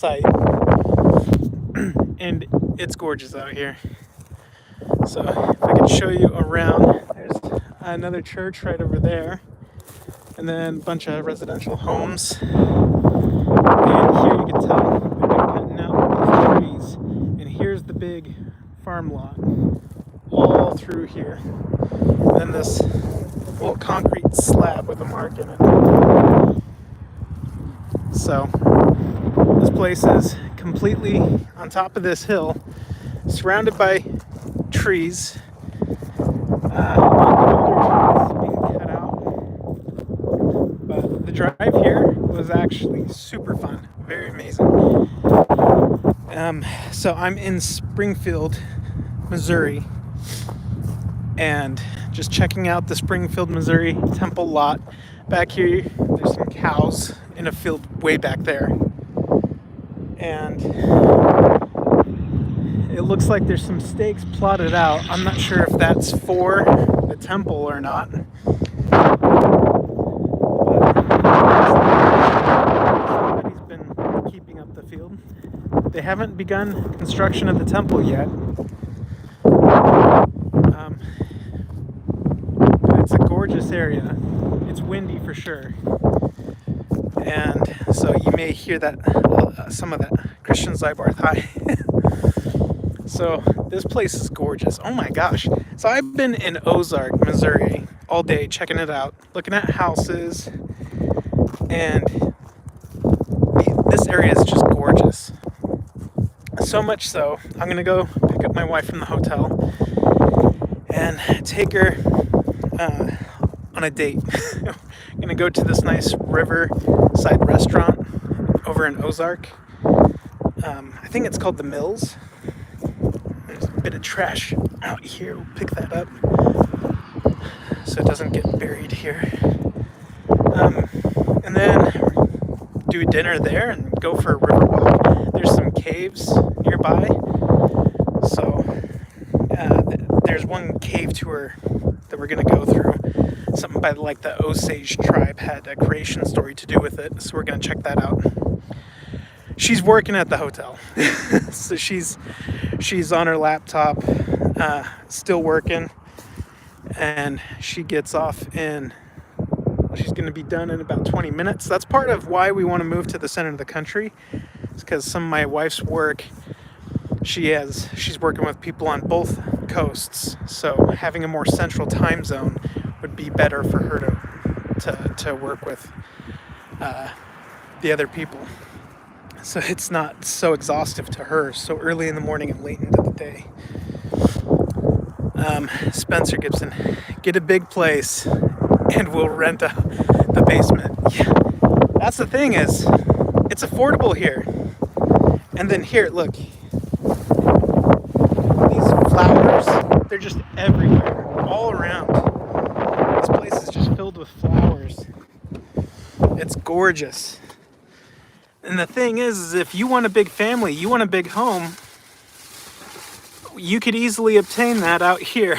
site, and it's gorgeous out here. So if I could show you around, there's another church right over there, and then a bunch of residential homes. And here you can tell they've been cutting out these trees, and here's the big farm lot all through here. And then this little concrete slab with a mark in it. So this place is completely on top of this hill, surrounded by trees. Being cut out. But the drive here was actually super fun, very amazing. So I'm in Springfield, Missouri, and just checking out the Springfield, Missouri Temple Lot. Back here, there's some cows in a field way back there. And it looks like there's some stakes plotted out. I'm not sure if that's for the temple or not. Somebody's been keeping up the field. They haven't begun construction of the temple yet. But it's a gorgeous area. It's windy for sure. And so you may hear that some of that Christian Zybarth high. So this place is gorgeous. Oh my gosh. So I've been in Ozark, Missouri all day checking it out, looking at houses, and this area is just gorgeous. So much so, I'm gonna go pick up my wife from the hotel and take her on a date. I'm gonna go to this nice riverside restaurant over in Ozark. I think it's called The Mills. There's a bit of trash out here. We'll pick that up so it doesn't get buried here. And then do dinner there and go for a river walk. There's some caves nearby. So there's one cave tour that we're going to go through. Something by like the Osage tribe had a creation story to do with it. So we're going to check that out. She's working at the hotel. So she's on her laptop, still working. And she gets off in, she's going to be done in about 20 minutes. That's part of why we want to move to the center of the country. It's because some of my wife's work, she's working with people on both coasts. So having a more central time zone would be better for her to work with the other people. So it's not so exhaustive to her so early in the morning and late into the day. Spencer Gibson, get a big place and we'll rent the basement. Yeah, that's the thing is, it's affordable here. And then here, look, these flowers, they're just everywhere, all around. This place is just filled with flowers. It's gorgeous. And the thing is if you want a big family, you want a big home, you could easily obtain that out here.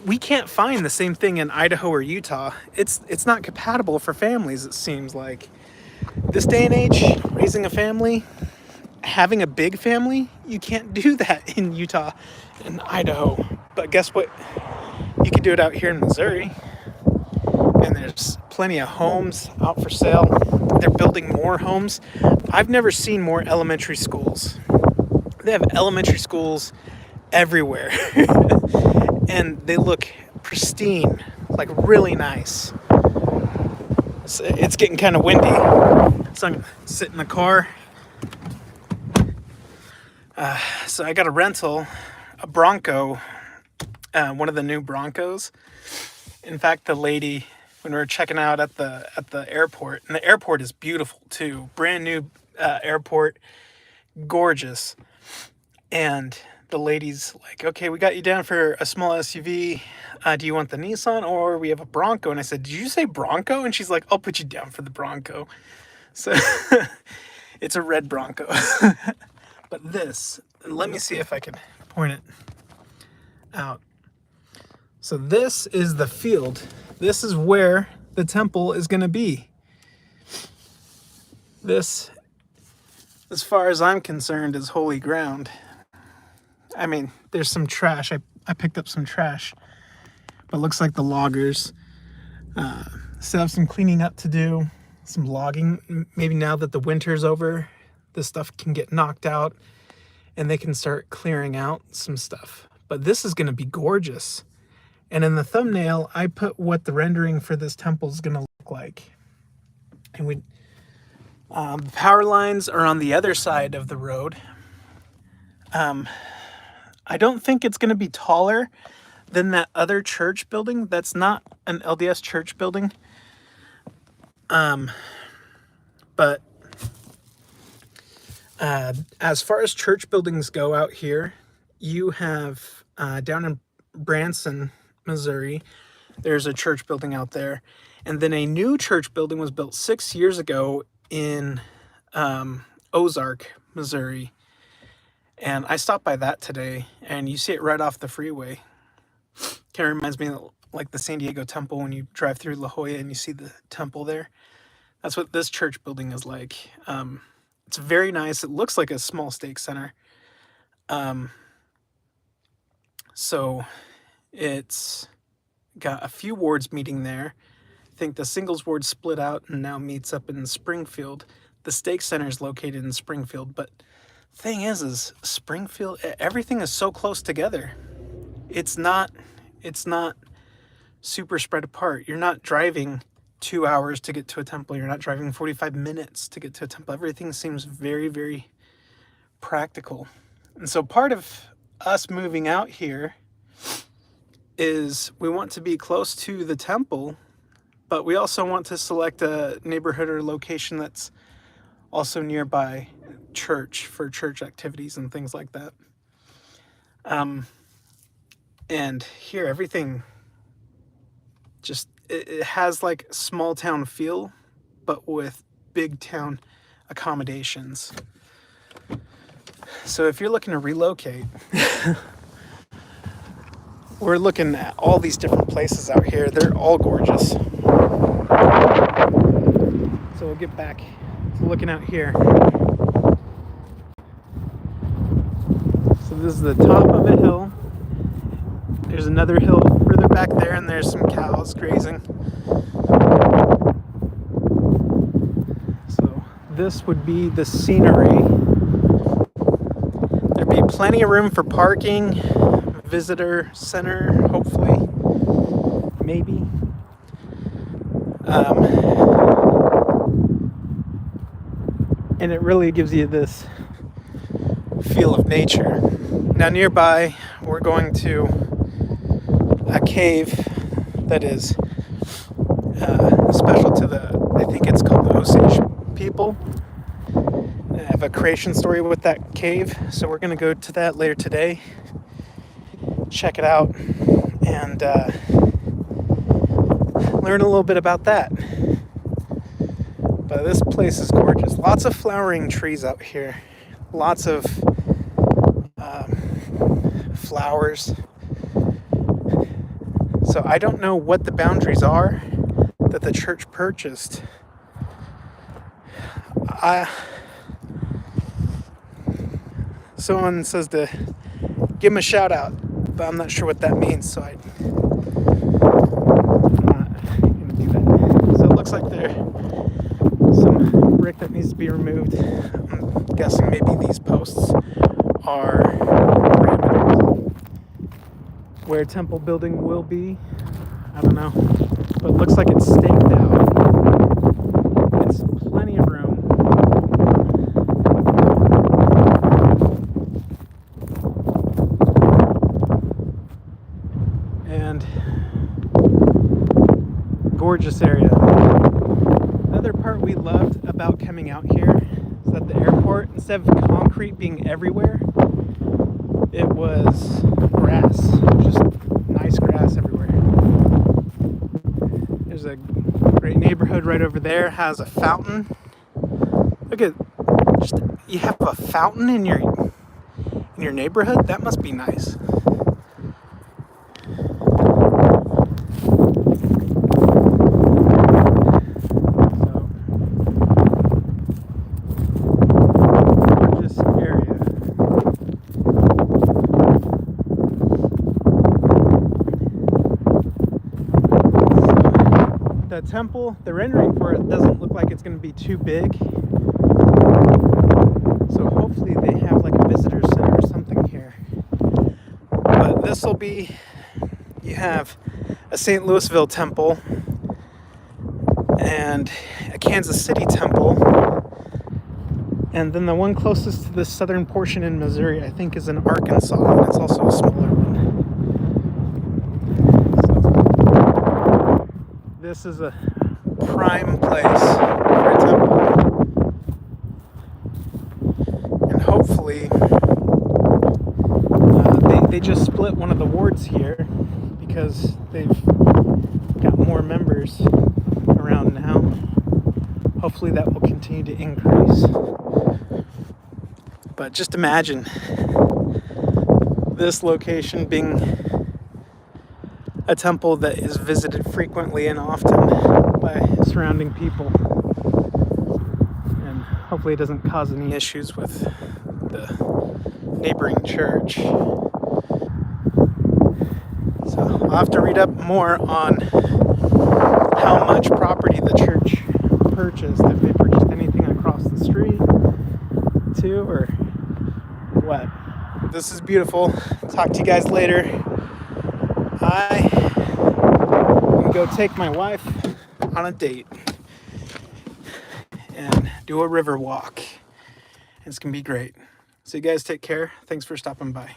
We can't find the same thing in Idaho or Utah. It's not compatible for families, it seems like. This day and age, raising a family, having a big family, you can't do that in Utah and Idaho. But guess what? You can do it out here in Missouri. And there's plenty of homes out for sale. They're building more homes. I've never seen more elementary schools. They have elementary schools everywhere. And they look pristine, like really nice. It's getting kind of windy, so I'm gonna sit in the car. So I got a rental, a Bronco, one of the new Broncos. In fact, the lady, when we were checking out at the airport, and the airport is beautiful too, brand new airport, gorgeous. And the lady's like, okay, we got you down for a small SUV. Do you want the Nissan or we have a Bronco? And I said, did you say Bronco? And she's like, I'll put you down for the Bronco. So it's a red Bronco. But this, let me see if I can point it out. So this is the field. This is where the temple is going to be. This as far as I'm concerned, is holy ground. I mean, there's some trash. I picked up some trash, but it looks like the loggers still have some cleaning up to do, some logging. Maybe now that the winter's over, this stuff can get knocked out and they can start clearing out some stuff. But this is going to be gorgeous. And in the thumbnail, I put what the rendering for this temple is going to look like. And the power lines are on the other side of the road. I don't think it's going to be taller than that other church building. That's not an LDS church building. But as far as church buildings go out here, you have down in Branson, Missouri, there's a church building out there. And then a new church building was built 6 years ago in Ozark, Missouri. And I stopped by that today, and you see it right off the freeway. Kind of reminds me of like the San Diego Temple when you drive through La Jolla and you see the temple there. That's what this church building is like. It's very nice. It looks like a small stake center. So it's got a few wards meeting there. I think the singles ward split out and now meets up in Springfield. The stake center is located in Springfield, but thing is Springfield, everything is so close together. It's not super spread apart. You're not driving 2 hours to get to a temple. You're not driving 45 minutes to get to a temple. Everything seems very, very practical. And so part of us moving out here is we want to be close to the temple, but we also want to select a neighborhood or location that's also nearby church for church activities and things like that. And here everything just, it has like small town feel, but with big town accommodations. So if you're looking to relocate, we're looking at all these different places out here. They're all gorgeous. So we'll get back to looking out here. So this is the top of a hill. There's another hill further back there, and there's some cows grazing. So this would be the scenery. There'd be plenty of room for parking, visitor center, hopefully, maybe. And it really gives you this feel of nature. Now nearby, we're going to a cave that is special to I think it's called the Osage people. I have a creation story with that cave, so we're going to go to that later today, check it out, and learn a little bit about that. But this place is gorgeous. Lots of flowering trees out here. Lots of flowers. So I don't know what the boundaries are that the church purchased. Someone says to give them a shout out, but I'm not sure what that means, so I'm not going to do that. So it looks like there's some brick that needs to be removed. I'm guessing maybe these posts are parameters where temple building will be. I don't know, but it looks like it's staked out. It's plenty of room. And gorgeous area. Another part we loved about coming out here is that the airport, instead of concrete being everywhere, it was grass, just nice grass everywhere. There's a great neighborhood right over there, has a fountain. Look at, just, you have a fountain in your neighborhood? That must be nice. temple, the rendering for it doesn't look like it's going to be too big. So hopefully they have like a visitor center or something here. But this will be, you have a St. Louisville temple and a Kansas City temple. And then the one closest to the southern portion in Missouri, I think, is in Arkansas, and it's also a smaller one. So, this is a prime place for a temple. And hopefully, they just split one of the wards here because they've got more members around now. Hopefully that will continue to increase. But just imagine this location being a temple that is visited frequently and often by surrounding people. And hopefully it doesn't cause any issues with the neighboring church. So I'll have to read up more on how much property the church purchased, if they purchased anything across the street too, or what. This is beautiful. Talk to you guys later. I'm gonna go take my wife on a date and do a river walk. It's gonna be great. So you guys take care. Thanks for stopping by.